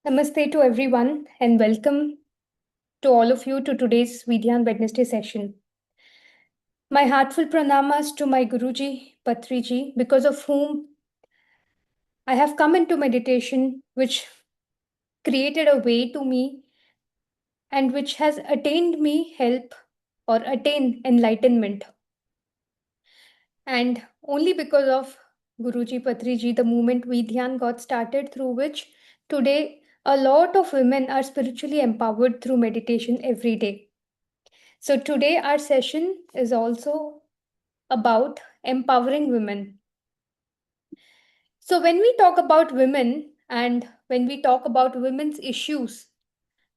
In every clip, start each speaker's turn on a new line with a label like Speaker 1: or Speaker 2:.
Speaker 1: Namaste to everyone and welcome to all of you to today's Vidyan Wednesday session. My heartfelt pranamas to my Guruji, Patriji, because of whom I have come into meditation, which created a way to me and which has attained me help or attain enlightenment. And only because of Guruji, Patriji, the movement Vidyan got started, through which today a lot of women are spiritually empowered through meditation every day. So, today our session is also about empowering women. So, when we talk about women and when we talk about women's issues,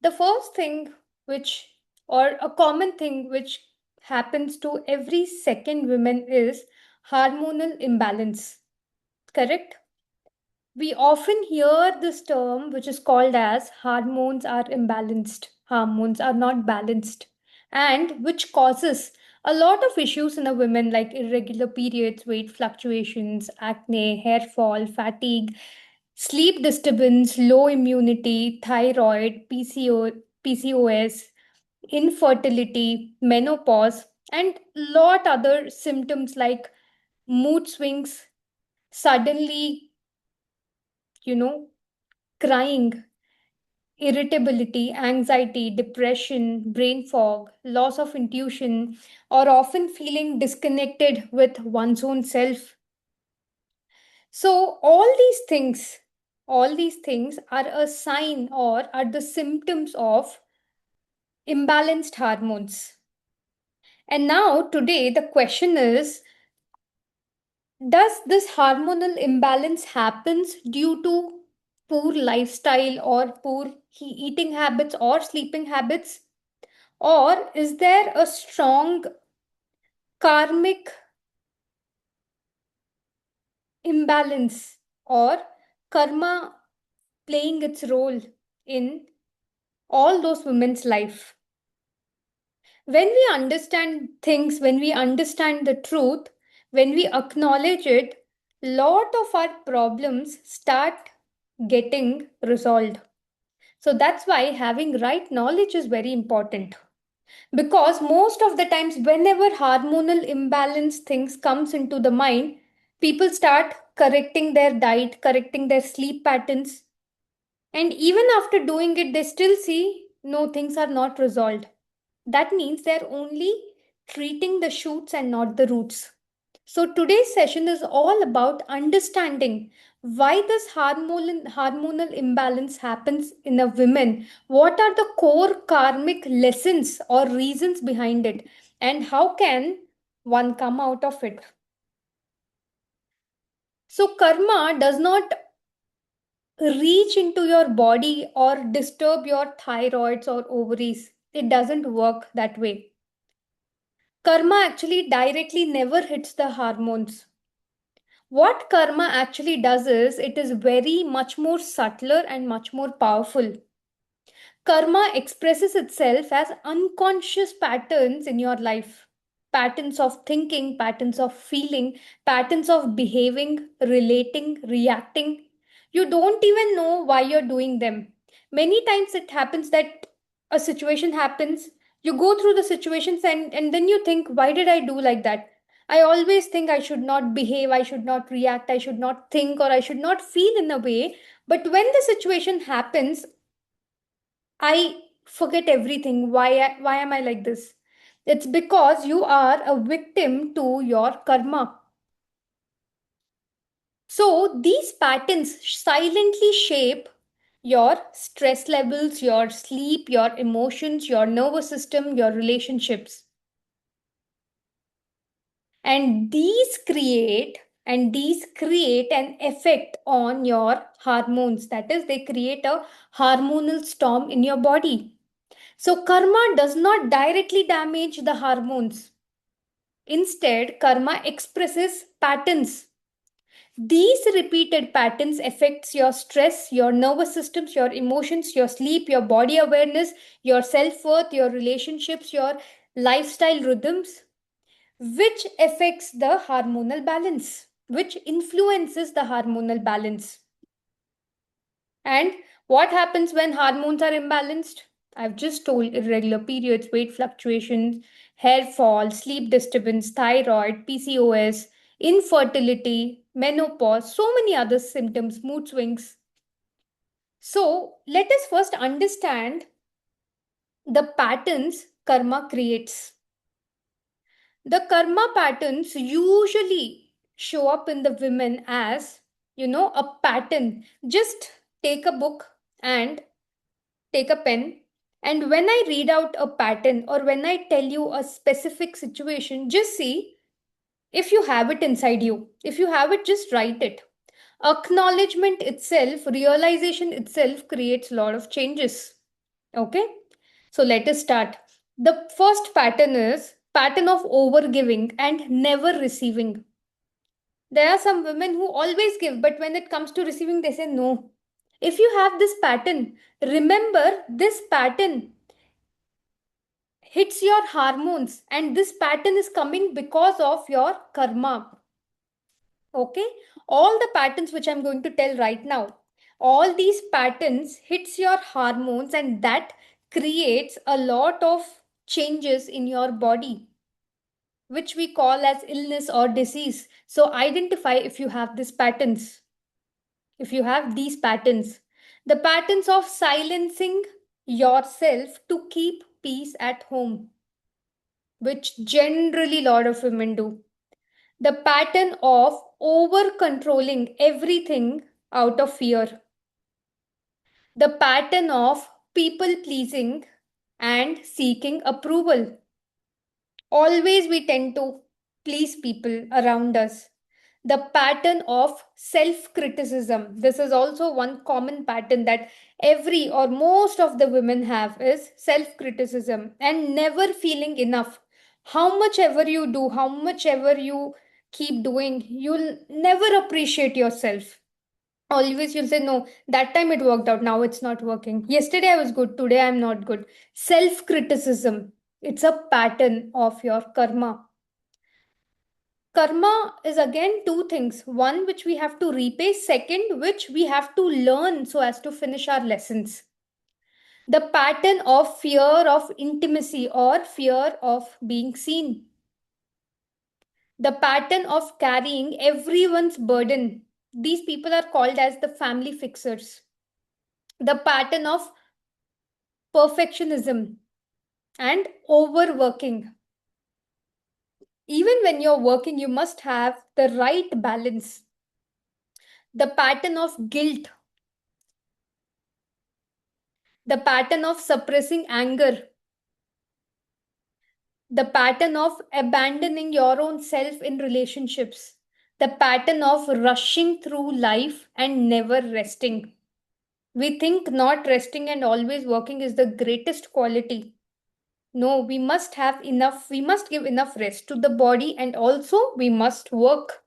Speaker 1: the first thing which, or a common thing which happens to every second woman is hormonal imbalance, correct? We often hear this term which is called as hormones are imbalanced, hormones are not balanced, and which causes a lot of issues in a woman like irregular periods, weight fluctuations, acne, hair fall, fatigue, sleep disturbance, low immunity, thyroid, PCOS, infertility, menopause, and lot other symptoms like mood swings, suddenly, you know, crying, irritability, anxiety, depression, brain fog, loss of intuition, or often feeling disconnected with one's own self. So, all these things are a sign or are the symptoms of imbalanced hormones. And now, today, the question is, does this hormonal imbalance happens due to poor lifestyle or poor eating habits or sleeping habits? Or is there a strong karmic imbalance or karma playing its role in all those women's life? When we understand things, when we understand the truth, when we acknowledge it, lot of our problems start getting resolved. So that's why having right knowledge is very important. Because most of the times whenever hormonal imbalance things comes into the mind, people start correcting their diet, correcting their sleep patterns, and even after doing it they still see no, things are not resolved. That means they're only treating the shoots and not the roots. So today's session is all about understanding why this hormonal imbalance happens in a woman. What are the core karmic lessons or reasons behind it? And how can one come out of it? So karma does not reach into your body or disturb your thyroids or ovaries. It doesn't work that way. Karma actually directly never hits the hormones. What karma actually does is it is very much more subtler and much more powerful. Karma expresses itself as unconscious patterns in your life, patterns of thinking, patterns of feeling, patterns of behaving, relating, reacting. You don't even know why you're doing them. Many times it happens that a situation happens, you go through the situations and then you think, why did I do like that? I always think I should not behave, I should not react, I should not think, or I should not feel in a way. But when the situation happens, I forget everything. Why am I like this? It's because you are a victim to your karma. So these patterns silently shape your stress levels, your sleep, your emotions, your nervous system, your relationships. And these create an effect on your hormones. That is, they create a hormonal storm in your body. So, karma does not directly damage the hormones. Instead, karma expresses patterns. These repeated patterns affects your stress, your nervous systems, your emotions, your sleep, your body awareness, your self-worth, your relationships, your lifestyle rhythms, which affects the hormonal balance, which influences the hormonal balance. And What happens when hormones are imbalanced? I've just told: irregular periods, weight fluctuations, hair fall, sleep disturbance, thyroid, PCOS, infertility, menopause, so many other symptoms, mood swings. So let us first understand the patterns karma creates. The karma patterns usually show up in the women as, a pattern. Just take a book and take a pen, and when I read out a pattern or when I tell you a specific situation, just see if you have it inside you. If you have it, just write it. Acknowledgement itself, realization itself creates a lot of changes. Okay, so let us start. The first pattern is pattern of overgiving and never receiving. There are some women who always give, but when it comes to receiving, they say no. If you have this pattern, remember this pattern hits your hormones, and this pattern is coming because of your karma. Okay, all the patterns which I'm going to tell right now, all these patterns hits your hormones, and that creates a lot of changes in your body, which we call as illness or disease. So identify if you have these patterns. If you have these patterns, the patterns of silencing yourself to keep peace at home, which generally a lot of women do. The pattern of over controlling everything out of fear. The pattern of people pleasing and seeking approval. Always we tend to please people around us. The pattern of self criticism. This is also one common pattern that every or most of the women have, is self criticism and never feeling enough. How much ever you do, how much ever you keep doing, you'll never appreciate yourself. Always you'll say, no, that time it worked out, now it's not working. Yesterday I was good, today I'm not good. Self criticism. It's a pattern of your karma. Karma is again two things: one, which we have to repay; second, which we have to learn so as to finish our lessons. The pattern of fear of intimacy or fear of being seen. The pattern of carrying everyone's burden. These people are called as the family fixers. The pattern of perfectionism and overworking. Even when you're working, you must have the right balance. The pattern of guilt. The pattern of suppressing anger. The pattern of abandoning your own self in relationships. The pattern of rushing through life and never resting. We think not resting and always working is the greatest quality. No, we must have enough, we must give enough rest to the body, and also we must work.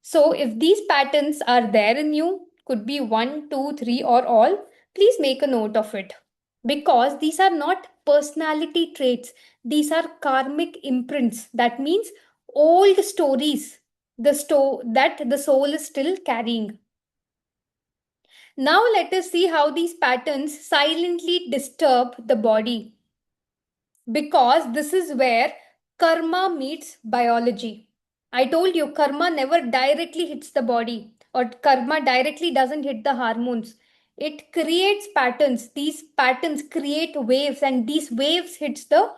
Speaker 1: So if these patterns are there in you, could be one, two, three, or all, please make a note of it. Because these are not personality traits, these are karmic imprints. That means old stories, that the soul is still carrying. Now let us see how these patterns silently disturb the body, because this is where karma meets biology. I told you karma never directly hits the body, or karma directly doesn't hit the hormones. It creates patterns. These patterns create waves, and these waves hits the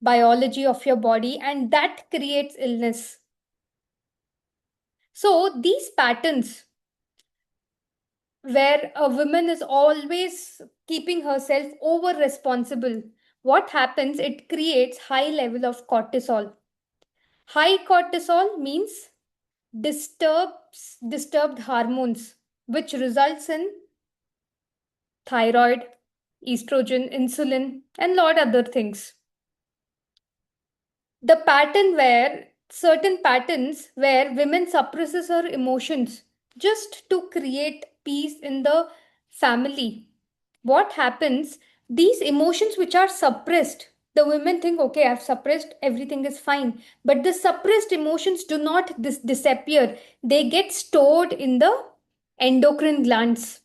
Speaker 1: biology of your body, and that creates illness. So these patterns, where a woman is always keeping herself over responsible, what happens? It creates high level of cortisol. High cortisol means disturbed hormones, which results in thyroid, estrogen, insulin, and lot other things. The pattern where certain patterns where women suppresses her emotions just to create peace in the family. What happens? These emotions which are suppressed, the women think, okay, I've suppressed, everything is fine. But the suppressed emotions do not disappear. They get stored in the endocrine glands.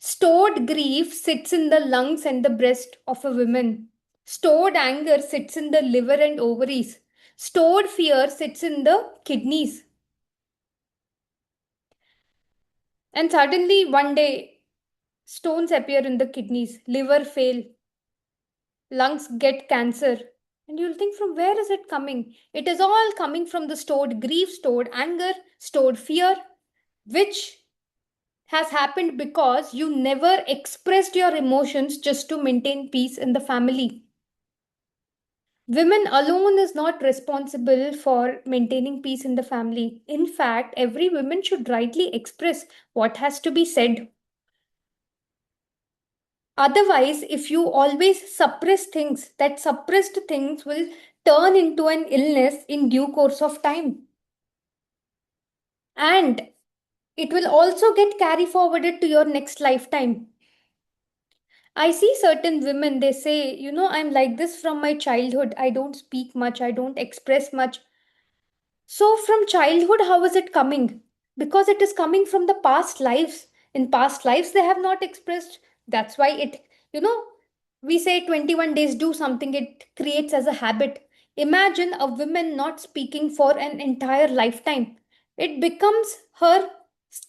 Speaker 1: Stored grief sits in the lungs and the breast of a woman. Stored anger sits in the liver and ovaries. Stored fear sits in the kidneys. And suddenly, one day, stones appear in the kidneys, liver fail, lungs get cancer. And you'll think, from where is it coming? It is all coming from the stored grief, stored anger, stored fear, which has happened because you never expressed your emotions just to maintain peace in the family. Women alone is not responsible for maintaining peace in the family. In fact, every woman should rightly express what has to be said. Otherwise, if you always suppress things, that suppressed things will turn into an illness in due course of time. And it will also get carry forwarded to your next lifetime. I see certain women, they say, I'm like this from my childhood. I don't speak much, I don't express much. So, from childhood, how is it coming? Because it is coming from the past lives. In past lives, they have not expressed. That's why we say 21 days do something, it creates as a habit. Imagine a woman not speaking for an entire lifetime. It becomes her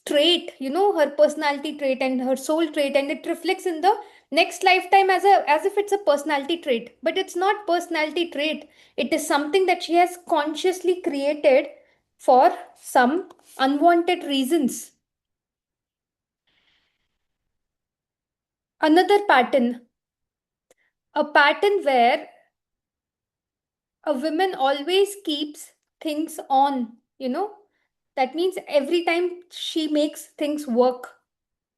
Speaker 1: trait, her personality trait and her soul trait, and it reflects in the next lifetime as if it's a personality trait. But it's not personality trait, it is something that she has consciously created for some unwanted reasons. Another pattern, a pattern where a woman always keeps things on, that means every time she makes things work.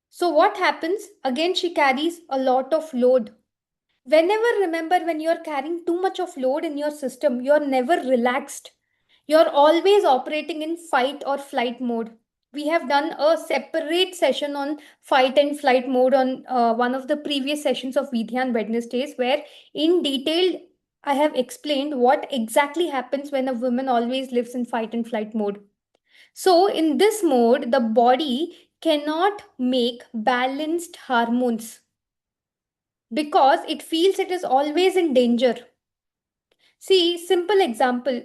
Speaker 1: So, what happens? Again, she carries a lot of load. Whenever, remember, when you're carrying too much of load in your system, you're never relaxed. You're always operating in fight or flight mode. We have done a separate session on fight and flight mode on one of the previous sessions of Vidhyan Wednesdays, where in detail I have explained what exactly happens when a woman always lives in fight and flight mode. So, in this mode, the body cannot make balanced hormones because it feels it is always in danger. See, simple example.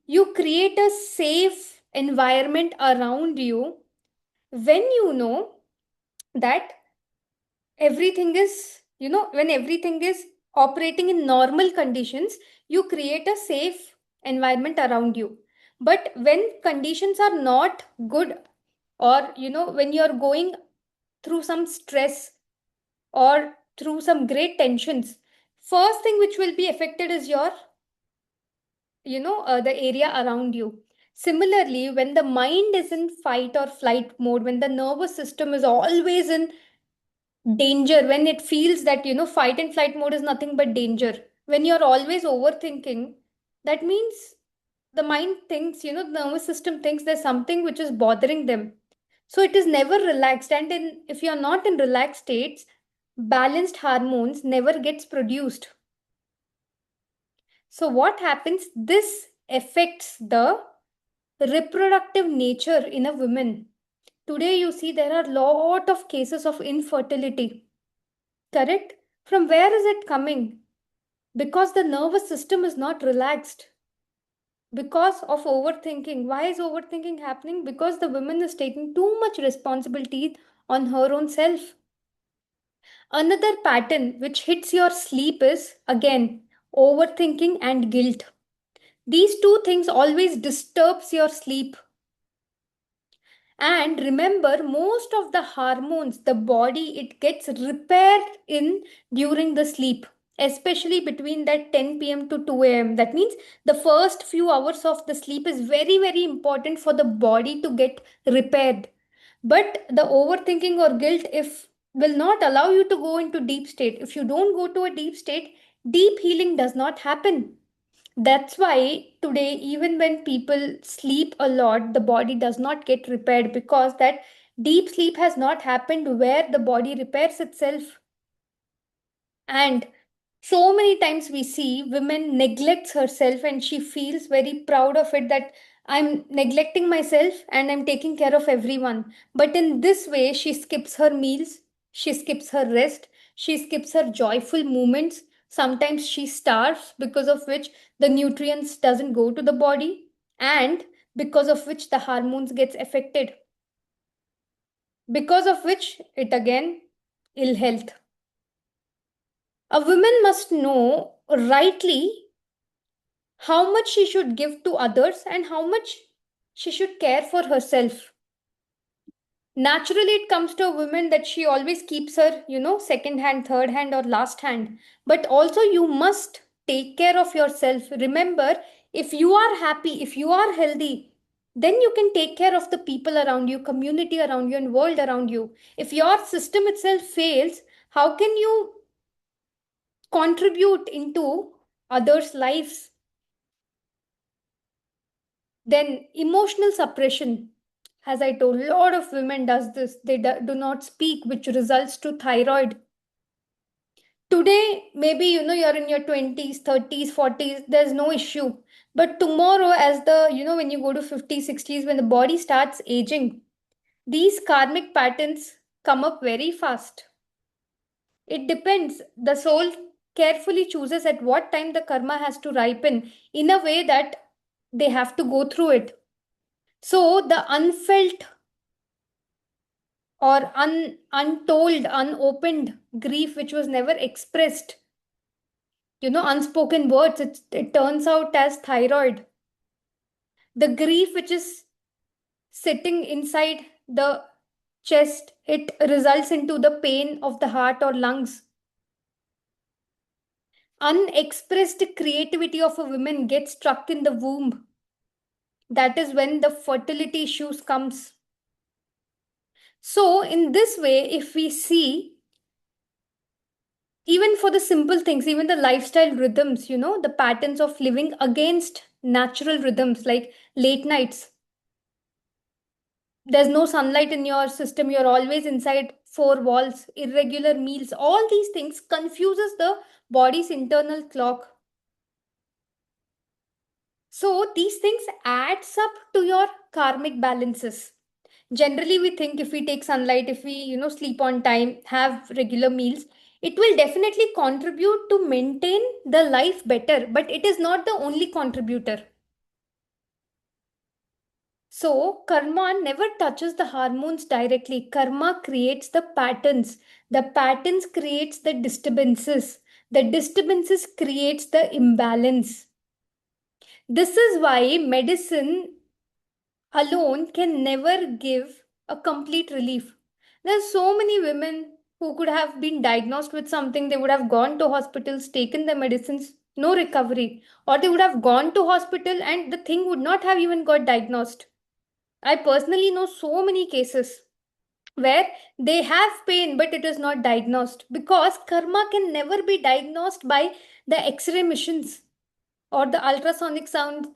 Speaker 1: You create a safe environment around you when you know that everything is, when everything is operating in normal conditions, you create a safe environment around you. But when conditions are not good, or, when you're going through some stress or through some great tensions, first thing which will be affected is your the area around you. Similarly, when the mind is in fight or flight mode, when the nervous system is always in danger, when it feels that fight and flight mode is nothing but danger, when you're always overthinking, that means the mind thinks, the nervous system thinks there's something which is bothering them. So it is never relaxed, and if you're not in relaxed states, balanced hormones never gets produced. So what happens? This affects the reproductive nature in a woman. Today you see there are lot of cases of infertility. Correct? From where is it coming? Because the nervous system is not relaxed. Because of overthinking. Why is overthinking happening? Because the woman is taking too much responsibility on her own self. Another pattern which hits your sleep is again overthinking and guilt. These two things always disturbs your sleep. And remember, most of the hormones, the body, it gets repaired in during the sleep, especially between that 10 p.m. to 2 a.m. That means the first few hours of the sleep is very, very important for the body to get repaired. But the overthinking or guilt, if will not allow you to go into deep state. If you don't go to a deep state, deep healing does not happen. That's why today, even when people sleep a lot, the body does not get repaired because that deep sleep has not happened where the body repairs itself. And so many times we see women neglects herself and she feels very proud of it that I'm neglecting myself and I'm taking care of everyone. But in this way, she skips her meals. She skips her rest, she skips her joyful moments. Sometimes she starves, because of which the nutrients doesn't go to the body, and because of which the hormones gets affected, because of which it again ill health. A woman must know rightly how much she should give to others and how much she should care for herself. Naturally, it comes to a woman that she always keeps her, second hand, third hand, or last hand. But also, you must take care of yourself. Remember, if you are happy, if you are healthy, then you can take care of the people around you, community around you, and world around you. If your system itself fails, how can you contribute into others' lives? Then emotional suppression. As I told, a lot of women does this. They do not speak, which results to thyroid. Today, maybe you're in your 20s, 30s, 40s, there's no issue. But tomorrow, as when you go to 50s, 60s, when the body starts aging, these karmic patterns come up very fast. It depends. The soul carefully chooses at what time the karma has to ripen in a way that they have to go through it. So the unfelt or untold, unopened grief which was never expressed, unspoken words, it turns out as thyroid. The grief which is sitting inside the chest, it results into the pain of the heart or lungs. Unexpressed creativity of a woman gets stuck in the womb. That is when the fertility issues comes. So in this way, if we see, even for the simple things, even the lifestyle rhythms, the patterns of living against natural rhythms like late nights, there's no sunlight in your system, you're always inside four walls, irregular meals, all these things confuses the body's internal clock. So these things adds up to your karmic balances. Generally we think if we take sunlight, if we sleep on time, have regular meals, it will definitely contribute to maintain the life better, but it is not the only contributor. So karma never touches the hormones directly. Karma creates the patterns. The patterns creates the disturbances. The disturbances creates the imbalance. This is why medicine alone can never give a complete relief. There's so many women who could have been diagnosed with something, they would have gone to hospitals, taken the medicines, no recovery. Or they would have gone to hospital and the thing would not have even got diagnosed. I personally know so many cases where they have pain but it is not diagnosed because karma can never be diagnosed by the X-ray machines or the ultrasonic sound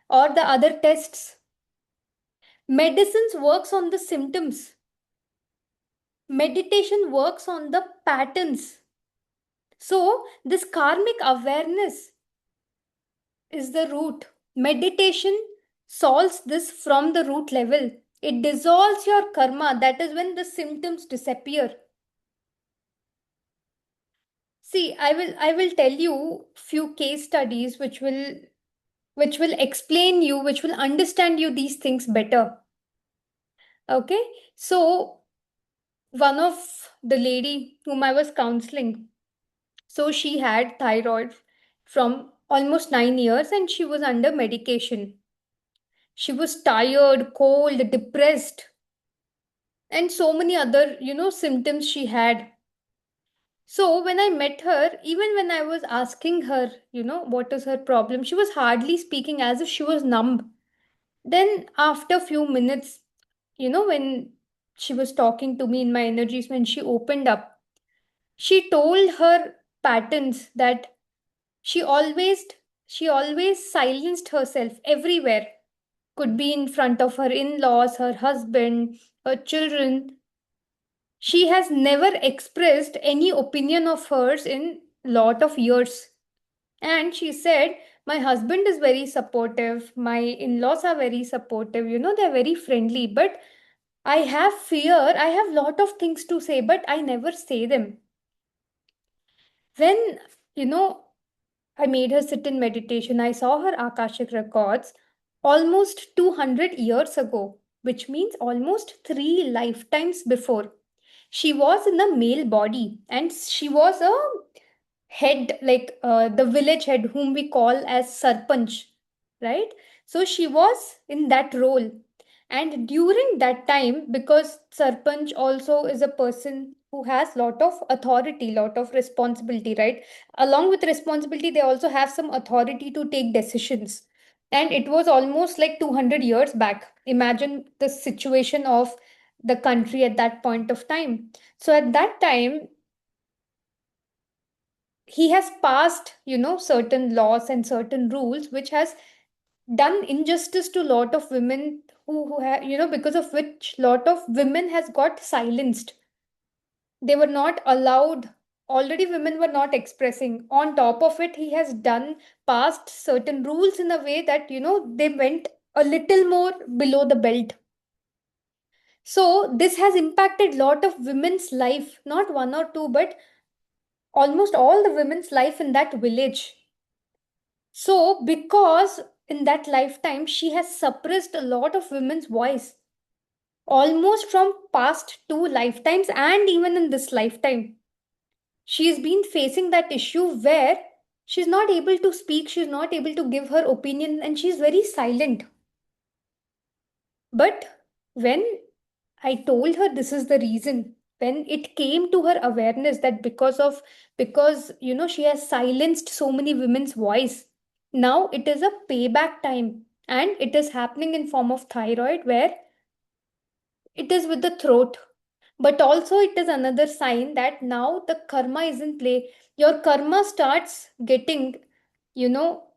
Speaker 1: or the other tests. Medicines works on the symptoms. Meditation works on the patterns. So this karmic awareness is the root. Meditation solves this from the root level. It dissolves your karma. That is when the symptoms disappear. See, I will tell you few case studies which will explain you, which will understand you these things better. Okay? So one of the lady whom I was counseling, so she had thyroid from almost 9 years and she was under medication. She was tired, cold, depressed, and so many other, symptoms she had. So when I met her, even when I was asking her, what is her problem, she was hardly speaking, as if she was numb. Then after a few minutes, when she was talking to me in my energies, when she opened up, she told her patterns that she always she always silenced herself everywhere. Could be in front of her in-laws, her husband, her children. She has never expressed any opinion of hers in lot of years. And she said, my husband is very supportive, my in-laws are very supportive, they're very friendly, but I have fear, I have lot of things to say, but I never say them. When, you know, I made her sit in meditation, I saw her Akashic records almost 200 years ago, which means almost 3 lifetimes before. She was in a male body and she was a head, like the village head, whom we call as Sarpanch, right? So she was in that role. And during that time, because Sarpanch also is a person who has lot of authority, lot of responsibility, right? Along with responsibility, they also have some authority to take decisions. And it was almost like 200 years back. Imagine the situation of the country at that point of time. So at that time, he has passed, certain laws and certain rules which has done injustice to lot of women who have, because of which lot of women has got silenced. They were not allowed. Already women were not expressing. On top of it, he has done passed certain rules in a way that, they went a little more below the belt. So this has impacted lot of women's life, not one or two, but almost all the women's life in that village. So, because in that lifetime she has suppressed a lot of women's voice, almost from past 2 lifetimes and even in this lifetime, she's been facing that issue where she's not able to speak, she's not able to give her opinion, and she's very silent. But when I told her this is the reason, when it came to her awareness that because she has silenced so many women's voice, now it is a payback time, and it is happening in form of thyroid where it is with the throat. But also it is another sign that now the karma is in play. Your karma starts getting, you know,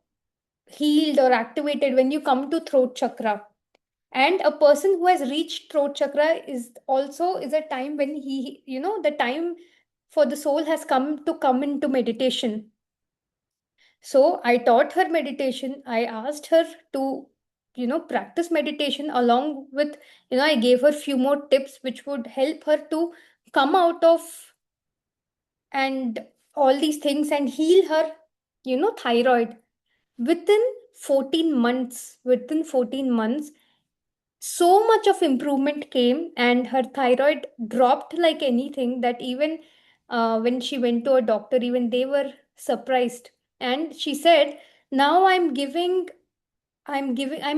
Speaker 1: healed or activated when you come to throat chakra. And a person who has reached throat chakra is a time when the time for the soul has come into meditation. So I taught her meditation. I asked her to practice meditation along with, I gave her few more tips which would help her to come out of and all these things and heal her thyroid. Within 14 months, so much of improvement came, and her thyroid dropped like anything that even when she went to a doctor, even they were surprised. And she said, now I'm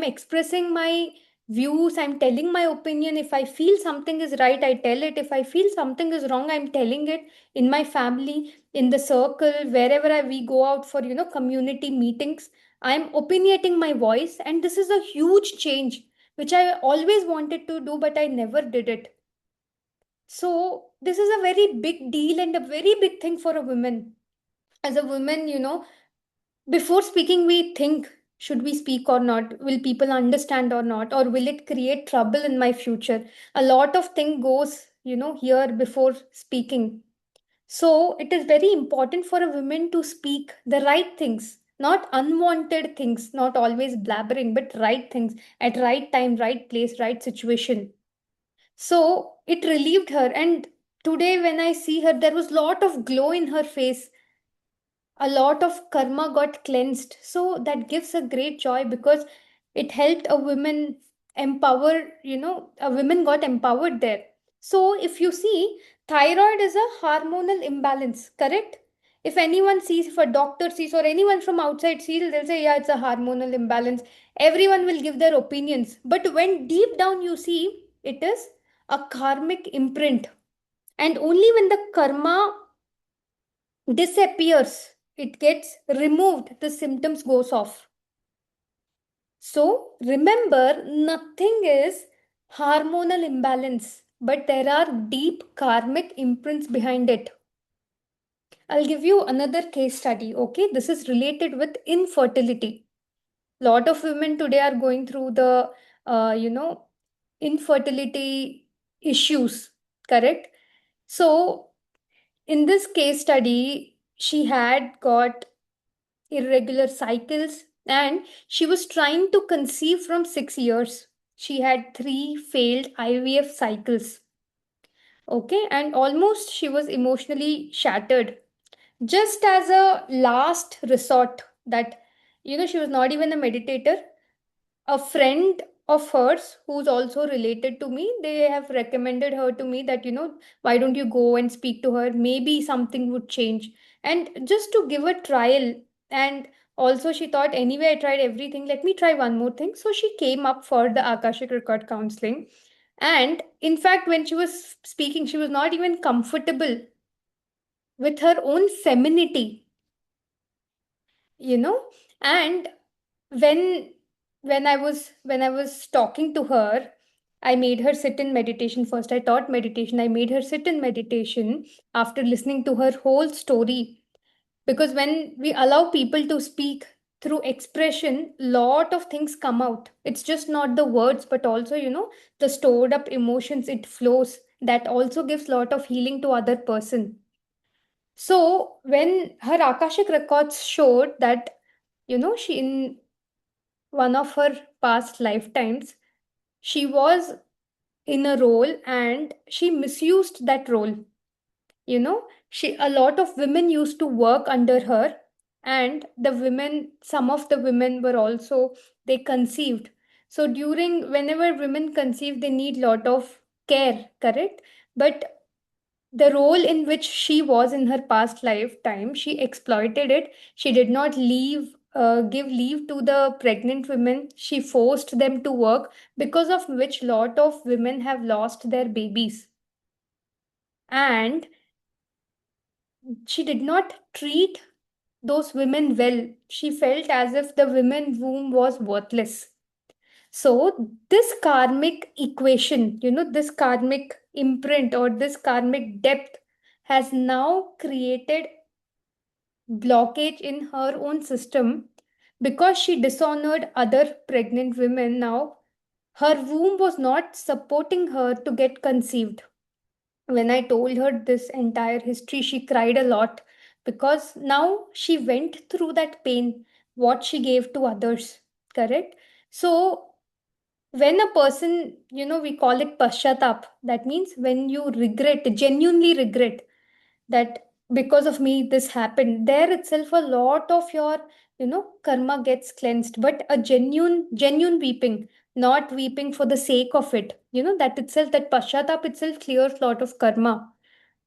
Speaker 1: expressing my views, I'm telling my opinion. If I feel something is right, I tell it. If I feel something is wrong, I'm telling it in my family, in the circle, wherever we go out for, community meetings. I'm opinionating my voice, and this is a huge change which I always wanted to do, but I never did it. So, this is a very big deal and a very big thing for a woman. As a woman, before speaking, we think, should we speak or not? Will people understand or not? Or will it create trouble in my future? A lot of thing goes, here before speaking. So it is very important for a woman to speak the right things, not unwanted things, not always blabbering, but right things at right time, right place, right situation. So it relieved her. And today when I see her, there was lot of glow in her face, a lot of karma got cleansed. So that gives a great joy because it helped a woman empower, a woman got empowered there. So if you see, thyroid is a hormonal imbalance, correct? If anyone sees, if a doctor sees or anyone from outside sees, they'll say, yeah, it's a hormonal imbalance. Everyone will give their opinions, but when deep down you see, it is a karmic imprint. And only when the karma disappears, it gets removed, the symptoms goes off. So remember, nothing is hormonal imbalance, but there are deep karmic imprints behind it. I'll give you another case study. Okay, this is related with infertility. Lot of women today are going through the infertility issues, correct? So in this case study, she had got irregular cycles and she was trying to conceive from 6 years. She had 3 failed IVF cycles. Okay, and almost she was emotionally shattered. Just as a last resort, that, she was not even a meditator. A friend of hers who's also related to me, they have recommended her to me that, why don't you go and speak to her, maybe something would change. And just to give a trial, and also she thought, anyway I tried everything, let me try one more thing. So she came up for the Akashic record counseling. And in fact, when she was speaking, she was not even comfortable with her own femininity, you know and when when I was talking to her, I made her sit in meditation. First I taught meditation, I made her sit in meditation after listening to her whole story. Because when we allow people to speak through expression, lot of things come out. It's just not the words, but also, the stored up emotions, it flows. That also gives lot of healing to other person. So when her Akashic records showed that, she, in one of her past lifetimes, she was in a role and she misused that role. She, a lot of women used to work under her, and the women, some of the women were also, they conceived. So during, whenever women conceive, they need lot of care, correct? But the role in which she was in her past lifetime, she exploited it. She did not give leave to the pregnant women. She forced them to work, because of which lot of women have lost their babies. And she did not treat those women well. She felt as if the women womb was worthless. So this karmic equation, this karmic imprint or this karmic depth has now created blockage in her own system, because she dishonored other pregnant women. Now her womb was not supporting her to get conceived. When I told her this entire history, she cried a lot, because now she went through that pain, what she gave to others, correct? So when a person, we call it pashatap, that means when you regret, genuinely regret, that because of me this happened, there itself a lot of your, karma gets cleansed. But a genuine weeping, not weeping for the sake of it, that itself, that pashatap itself clears lot of karma.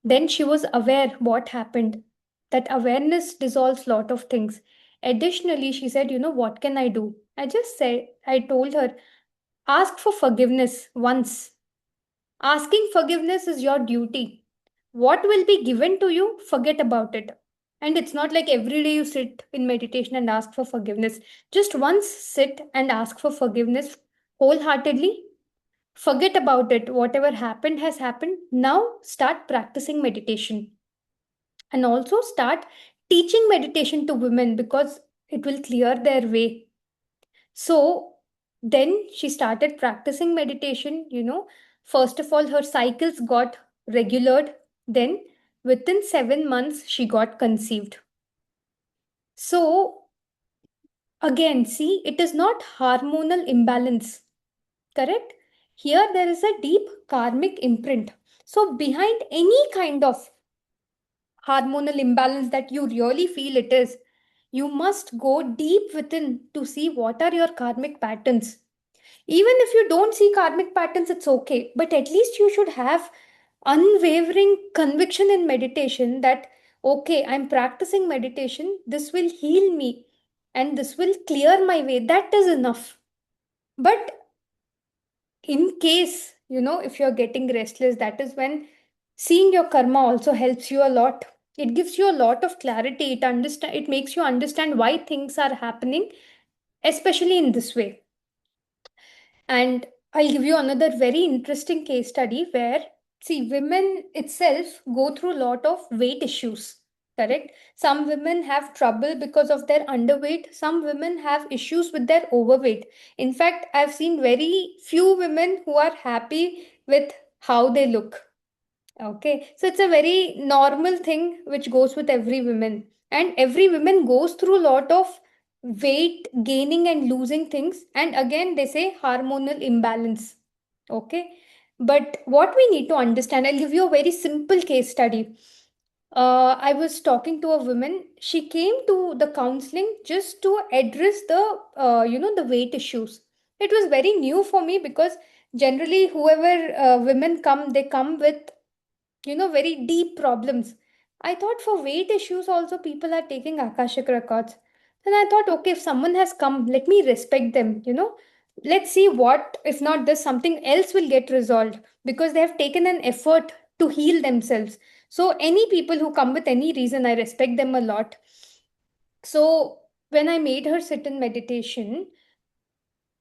Speaker 1: Then she was aware what happened. That awareness dissolves lot of things. Additionally, she said, what can I do? I told her, ask for forgiveness once. Asking forgiveness is your duty. What will be given to you, forget about it. And it's not like every day you sit in meditation and ask for forgiveness. Just once sit and ask for forgiveness wholeheartedly. Forget about it. Whatever happened has happened. Now start practicing meditation. And also start teaching meditation to women, because it will clear their way. So then she started practicing meditation. First of all, her cycles got regulated. Then within 7 months, she got conceived. So again, see, it is not hormonal imbalance, correct? Here there is a deep karmic imprint. So behind any kind of hormonal imbalance that you really feel it is, you must go deep within to see what are your karmic patterns. Even if you don't see karmic patterns, it's okay. But at least you should have unwavering conviction in meditation that, okay, I'm practicing meditation, this will heal me and this will clear my way. That is enough. But in case, if you're getting restless, that is when seeing your karma also helps you a lot. It gives you a lot of clarity. It makes you understand why things are happening, especially in this way. And I'll give you another very interesting case study where, see, women itself go through a lot of weight issues, correct? Some women have trouble because of their underweight, some women have issues with their overweight. In fact, I've seen very few women who are happy with how they look. Okay, so it's a very normal thing which goes with every woman, and every woman goes through a lot of weight gaining and losing things. And again, they say hormonal imbalance. Okay. But what we need to understand, I'll give you a very simple case study. I was talking to a woman. She came to the counseling just to address the weight issues. It was very new for me because generally, whoever women come, they come with very deep problems. I thought for weight issues also people are taking Akashic records. And I thought, okay, if someone has come, let me respect them. Let's see what, if not this, something else will get resolved because they have taken an effort to heal themselves. So any people who come with any reason, I respect them a lot. So when I made her sit in meditation,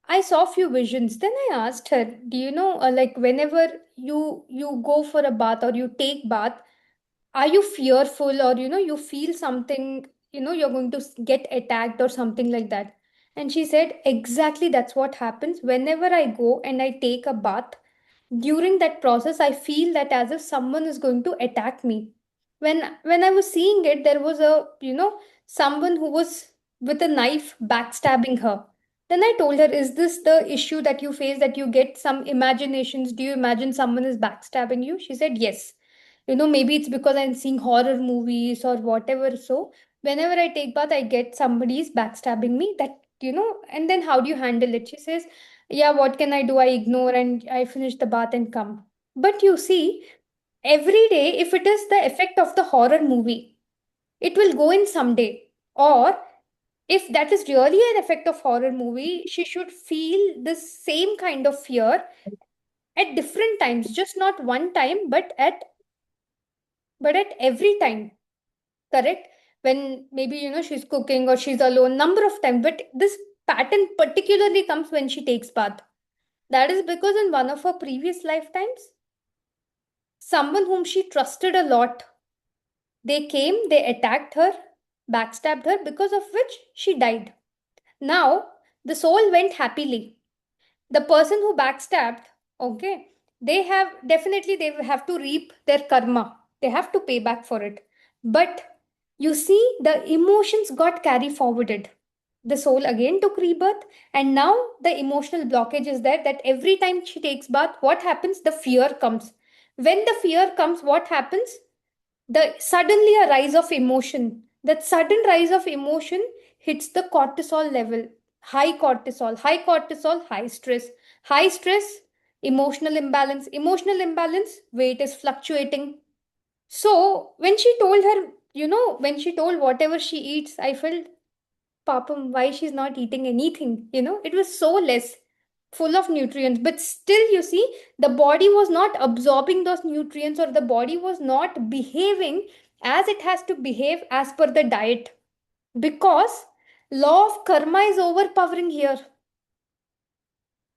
Speaker 1: I saw few visions. Then I asked her, do you know, like whenever you go for a bath or you take bath, are you fearful or you feel something, you're going to get attacked or something like that? And she said exactly that's what happens whenever I go and I take a bath. During that process I feel that as if someone is going to attack me. When I was seeing it, there was someone who was with a knife backstabbing her. Then I told her, is this the issue that you face, that you get some imaginations? Do you imagine someone is backstabbing you? She said yes. Maybe it's because I'm seeing horror movies or whatever. So whenever I take bath, I get somebody's backstabbing me. And then how do you handle it? She says, yeah, what can I do? I ignore and I finish the bath and come. But you see, every day, if it is the effect of the horror movie, it will go in someday. Or if that is really an effect of horror movie, she should feel the same kind of fear at different times, just not one time, but at every time. Correct? When maybe she's cooking or she's alone, number of times. But this pattern particularly comes when she takes bath. That is because in one of her previous lifetimes, someone whom she trusted a lot, they came, they attacked her, backstabbed her, because of which she died. Now, the soul went happily. The person who backstabbed, okay, they have to reap their karma. They have to pay back for it. But you see, the emotions got carry forwarded. The soul again took rebirth, and now the emotional blockage is there that every time she takes bath, what happens? The fear comes. When the fear comes, what happens? The suddenly a rise of emotion. That sudden rise of emotion hits the cortisol level. High cortisol, high stress, emotional imbalance, weight is fluctuating. So when she told whatever she eats, I felt, Papam, why she's not eating anything? It was so less, full of nutrients. But still, you see, the body was not absorbing those nutrients, or the body was not behaving as it has to behave as per the diet. Because law of karma is overpowering here.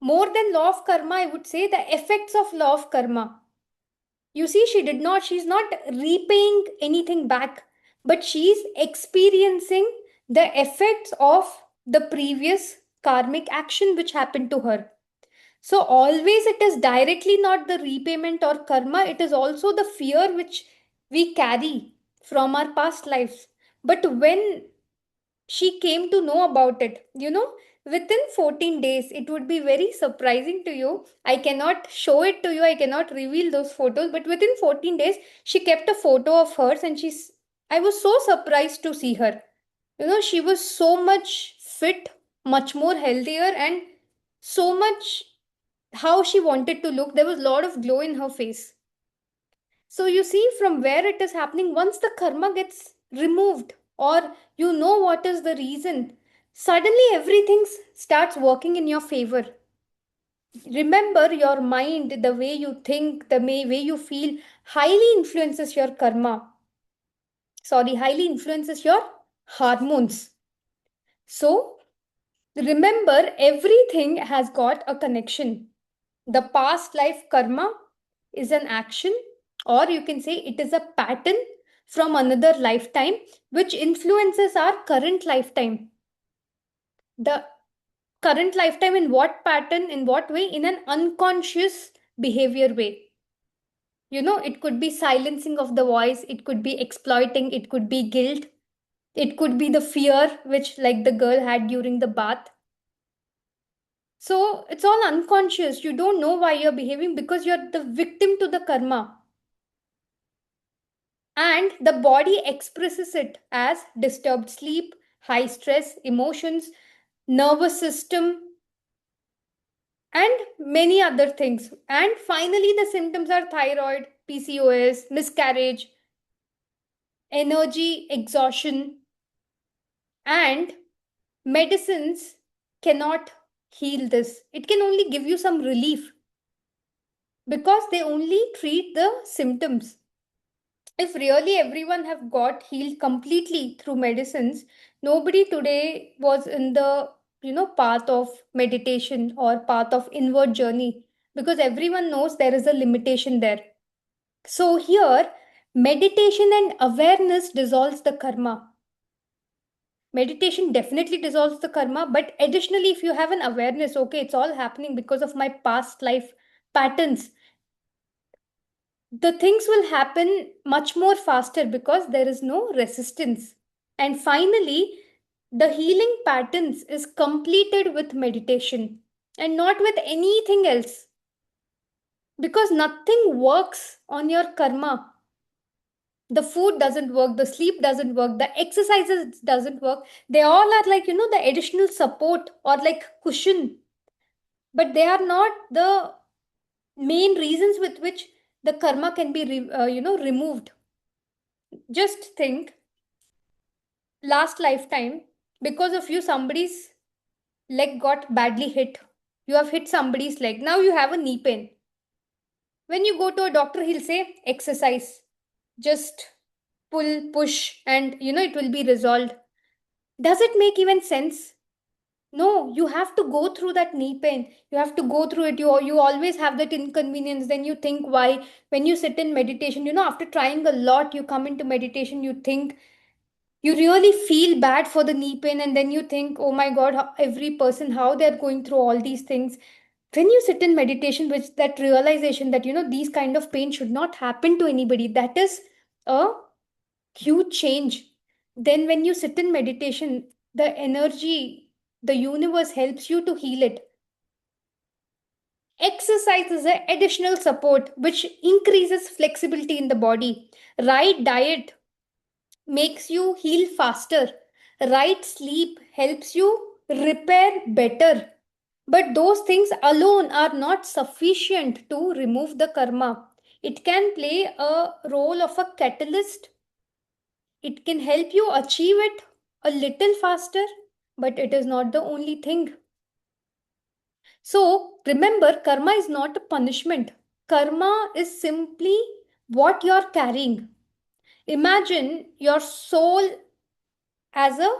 Speaker 1: More than law of karma, I would say the effects of law of karma. You see, she's not repaying anything back, but she's experiencing the effects of the previous karmic action which happened to her. So, always it is directly not the repayment or karma, it is also the fear which we carry from our past lives. But when she came to know about it, within 14 days, it would be very surprising to you. I cannot show it to you, I cannot reveal those photos, but within 14 days, she kept a photo of hers, and I was so surprised to see her. She was so much fit, much more healthier, and so much how she wanted to look. There was a lot of glow in her face. So you see from where it is happening, once the karma gets removed, or what is the reason, suddenly everything starts working in your favor. Remember, your mind, the way you think, the way you feel, highly influences your karma. Sorry, highly influences your hormones. So remember, everything has got a connection. The past life karma is an action, or you can say it is a pattern from another lifetime which influences our current lifetime. The current lifetime, in what pattern, in what way? In an unconscious behavior way. It could be silencing of the voice, it could be exploiting, it could be guilt. It could be the fear which like the girl had during the bath. So it's all unconscious. You don't know why you're behaving because you're the victim to the karma. And the body expresses it as disturbed sleep, high stress, emotions, nervous system, and many other things. And finally, the symptoms are thyroid, PCOS, miscarriage, energy exhaustion, and medicines cannot heal this. It can only give you some relief because they only treat the symptoms. If really everyone have got healed completely through medicines, nobody today was in the path of meditation or path of inward journey, because everyone knows there is a limitation there. So here, meditation and awareness dissolves the karma. Meditation definitely dissolves the karma, but additionally, if you have an awareness, okay, it's all happening because of my past life patterns, the things will happen much more faster because there is no resistance. And finally, the healing patterns is completed with meditation and not with anything else, because nothing works on your karma. The food doesn't work, the sleep doesn't work, the exercises doesn't work. They all are like the additional support or like cushion, but they are not the main reasons with which the karma can be removed. Just think, last lifetime, because of you somebody's leg got badly hit. You have hit somebody's leg, now you have a knee pain. When you go to a doctor, he'll say exercise, just pull, push, and it will be resolved. Does it make even sense? No, you have to go through that knee pain. You have to go through it. You always have that inconvenience. Then you think why. When you sit in meditation, after trying a lot, you come into meditation, you think, you really feel bad for the knee pain, and then you think, oh my God, every person, how they're going through all these things. When you sit in meditation with that realization that, these kind of pain should not happen to anybody, that is a huge change. Then when you sit in meditation, the energy, the universe helps you to heal it. Exercise is an additional support which increases flexibility in the body. Right diet makes you heal faster. Right sleep helps you repair better. But those things alone are not sufficient to remove the karma. It can play a role of a catalyst. It can help you achieve it a little faster, but it is not the only thing. So remember, karma is not a punishment. Karma is simply what you're carrying. Imagine your soul as a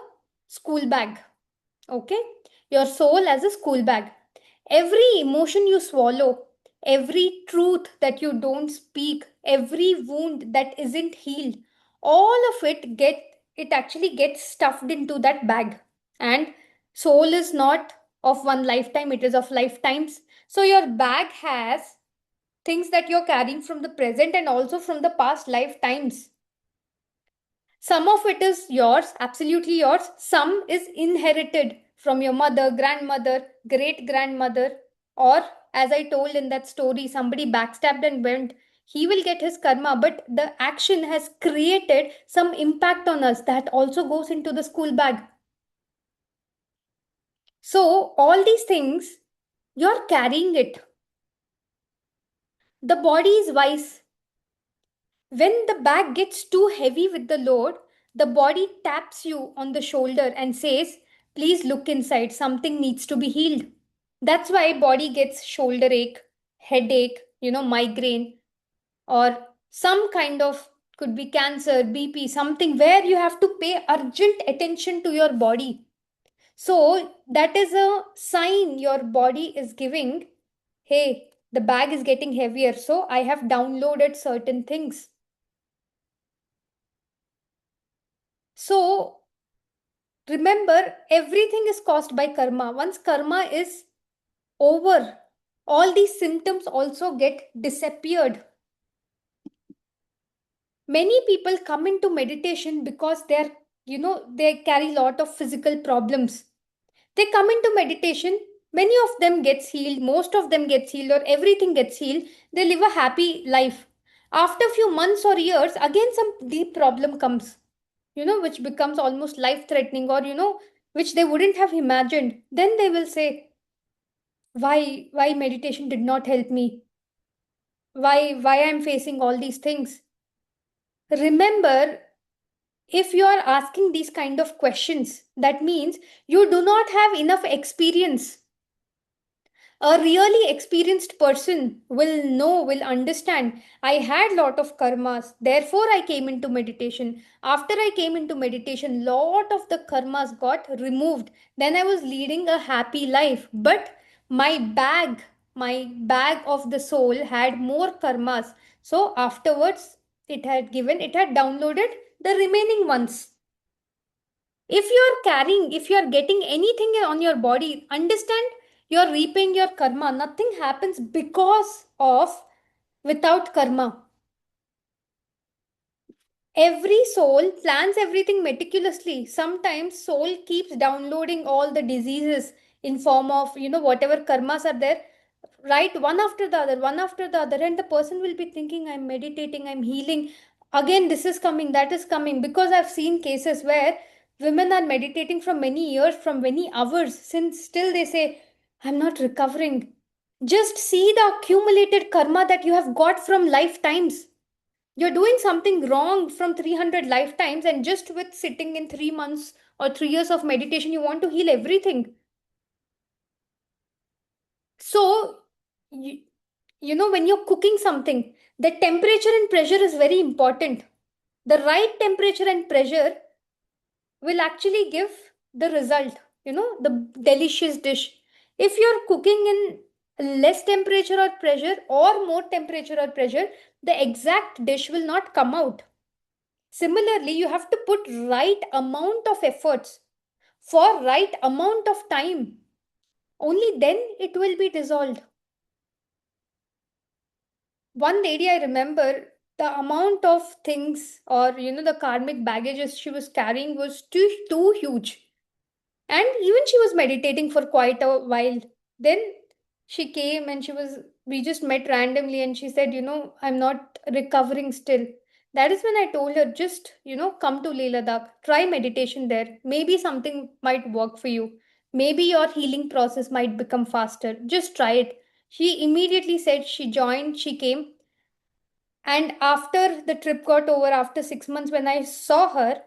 Speaker 1: school bag. Okay? Your soul as a school bag. Every emotion you swallow, every truth that you don't speak, every wound that isn't healed, all of it actually gets stuffed into that bag. And soul is not of one lifetime, it is of lifetimes. So your bag has things that you're carrying from the present and also from the past lifetimes. Some of it is yours, absolutely yours. Some is inherited from your mother, grandmother, great grandmother, or as I told in that story, somebody backstabbed and went. He will get his karma, but the action has created some impact on us that also goes into the school bag. So, all these things, you're carrying it. The body is wise. When the bag gets too heavy with the load, the body taps you on the shoulder and says, please look inside, something needs to be healed. That's why body gets shoulder ache, headache, migraine, or some kind of, could be cancer, BP, something where you have to pay urgent attention to your body. So that is a sign your body is giving, hey, the bag is getting heavier, so I have downloaded certain things. So remember, everything is caused by karma. Once karma is over, all these symptoms also get disappeared. Many people come into meditation because they're they carry a lot of physical problems. They come into meditation, many of them gets healed, most of them gets healed, or everything gets healed. They live a happy life. After a few months or years, again some deep problem comes, which becomes almost life threatening, or which they wouldn't have imagined. Then they will say, why meditation did not help me? Why I'm facing all these things? Remember, if you are asking these kind of questions, that means you do not have enough experience. A really experienced person will understand. I had lot of karmas, therefore I came into meditation. After I came into meditation, lot of the karmas got removed. Then I was leading a happy life. But my bag of the soul had more karmas. So afterwards, it had downloaded the remaining ones. If you are getting anything on your body, understand, you're reaping your karma. Nothing happens because of without karma. Every soul plans everything meticulously. Sometimes soul keeps downloading all the diseases in form of, whatever karmas are there, right, one after the other, one after the other, and the person will be thinking, I'm meditating, I'm healing. Again, this is coming, that is coming, because I've seen cases where women are meditating from many years, from many hours, since still they say, I'm not recovering. Just see the accumulated karma that you have got from lifetimes. You're doing something wrong from 300 lifetimes, and just with sitting in 3 months or 3 years of meditation, you want to heal everything. So, you, when you're cooking something, the temperature and pressure is very important. The right temperature and pressure will actually give the result, the delicious dish. If you're cooking in less temperature or pressure, or more temperature or pressure, the exact dish will not come out. Similarly, you have to put right amount of efforts for right amount of time. Only then it will be dissolved. One lady I remember, the amount of things, or the karmic baggages she was carrying was too huge. And even she was meditating for quite a while. Then she came and we just met randomly, and she said, I'm not recovering still. That is when I told her, just, come to Leh Ladakh, try meditation there. Maybe something might work for you. Maybe your healing process might become faster. Just try it. She immediately said she joined, she came. And after the trip got over, after 6 months, when I saw her,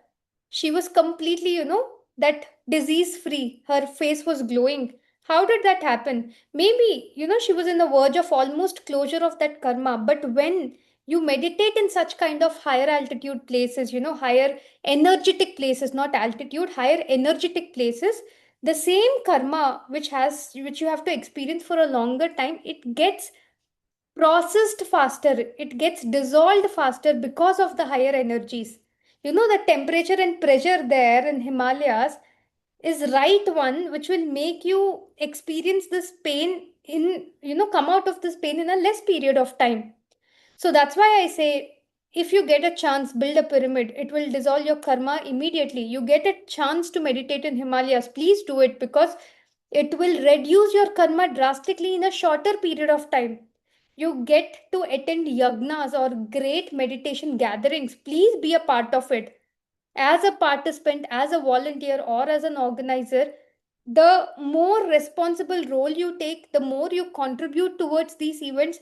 Speaker 1: she was completely, that disease free. Her face was glowing. How did that happen? Maybe, she was in the verge of almost closure of that karma. But when you meditate in such kind of higher altitude places, higher energetic places, not altitude, higher energetic places, the same karma which you have to experience for a longer time, it gets processed faster, it gets dissolved faster because of the higher energies. The temperature and pressure there in Himalayas is right one which will make you experience this pain in, come out of this pain in a less period of time. So that's why I say, if you get a chance, build a pyramid. It will dissolve your karma immediately. You get a chance to meditate in Himalayas, please do it, because it will reduce your karma drastically in a shorter period of time. You get to attend yagnas or great meditation gatherings. Please be a part of it. As a participant, as a volunteer, or as an organizer, the more responsible role you take, the more you contribute towards these events,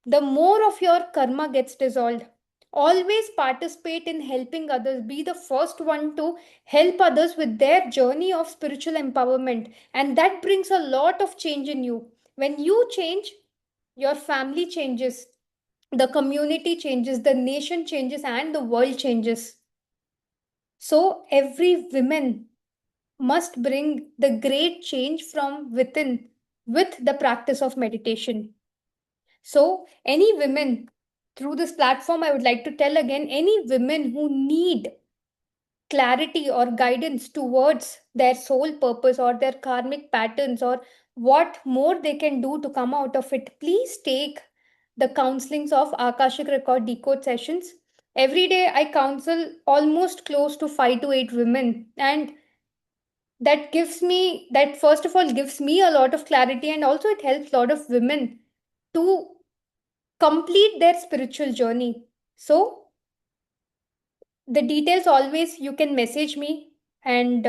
Speaker 1: the more of your karma gets dissolved. Always participate in helping others. Be the first one to help others with their journey of spiritual empowerment. And that brings a lot of change in you. When you change, your family changes, the community changes, the nation changes, and the world changes. So every woman must bring the great change from within with the practice of meditation. So, any women through this platform, I would like to tell again, any women who need clarity or guidance towards their soul purpose or their karmic patterns, or what more they can do to come out of it, please take the counselings of Akashic Record Decode sessions. Every day I counsel almost close to 5 to 8 women, and that first of all gives me a lot of clarity, and also it helps a lot of women to complete their spiritual journey. So the details, always you can message me, and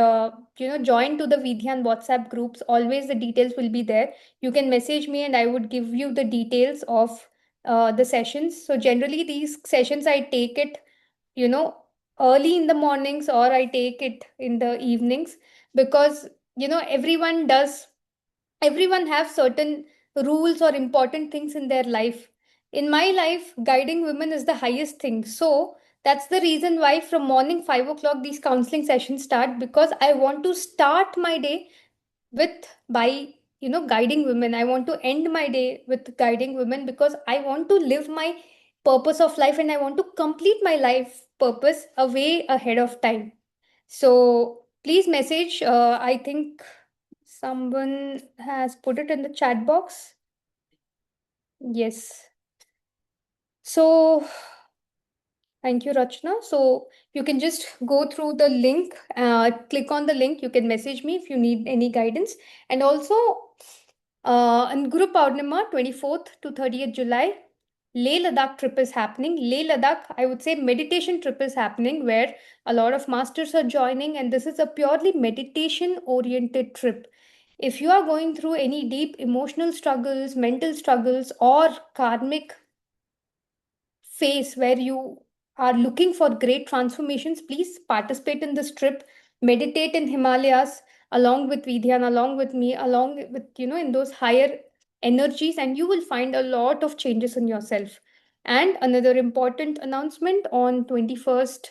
Speaker 1: join to the Vidhyan WhatsApp groups. Always the details will be there. You can message me and I would give you the details of the sessions. So generally these sessions I take it, you know early in the mornings, or I take it in the evenings, because everyone have certain rules or important things in their life. In my life, guiding women is the highest thing. So that's the reason why from morning 5 o'clock these counseling sessions start, because I want to start my day with by guiding women. I want to end my day with guiding women, because I want to live my purpose of life, and I want to complete my life purpose a way ahead of time. So please message. I think someone has put it in the chat box. Yes. So thank you, Rachna. So you can just go through the link, click on the link. You can message me if you need any guidance. And also, on Guru Purnima, 24th to 30th July, Leh Ladakh trip is happening. Leh Ladakh, I would say meditation trip is happening, where a lot of masters are joining, and this is a purely meditation oriented trip. If you are going through any deep emotional struggles, mental struggles, or karmic phase where you are looking for great transformations, please participate in this trip. Meditate in Himalayas along with Vidyan, along with me, along with, in those higher energies, and you will find a lot of changes in yourself. And another important announcement: on 21st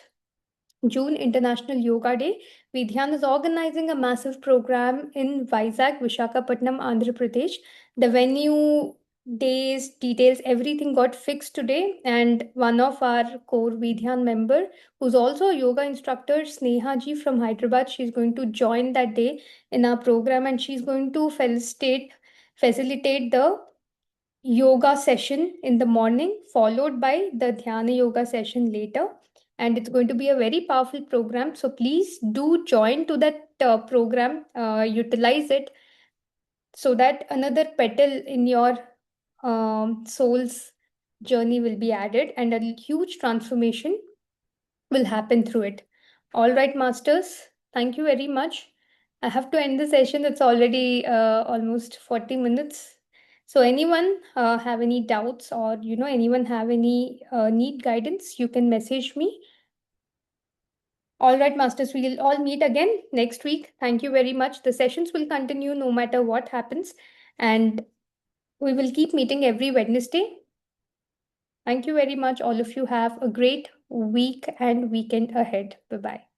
Speaker 1: June, International Yoga Day, Vidhyan is organizing a massive program in Vizag, Vishakhapatnam, Andhra Pradesh. The venue, days, details, everything got fixed today. And one of our core Vidhyan member, who's also a yoga instructor, Sneha ji from Hyderabad, she's going to join that day in our program, and she's going to facilitate the yoga session in the morning, followed by the Dhyana yoga session later. And it's going to be a very powerful program. So please do join to that program, utilize it, so that another petal in your soul's journey will be added, and a huge transformation will happen through it. All right, masters, thank you very much. I have to end the session. It's already almost 40 minutes. So anyone have any doubts, or anyone have any need guidance, you can message me. All right, masters, we'll all meet again next week. Thank you very much. The sessions will continue no matter what happens, and we will keep meeting every Wednesday. Thank you very much. All of you have a great week and weekend ahead. Bye bye.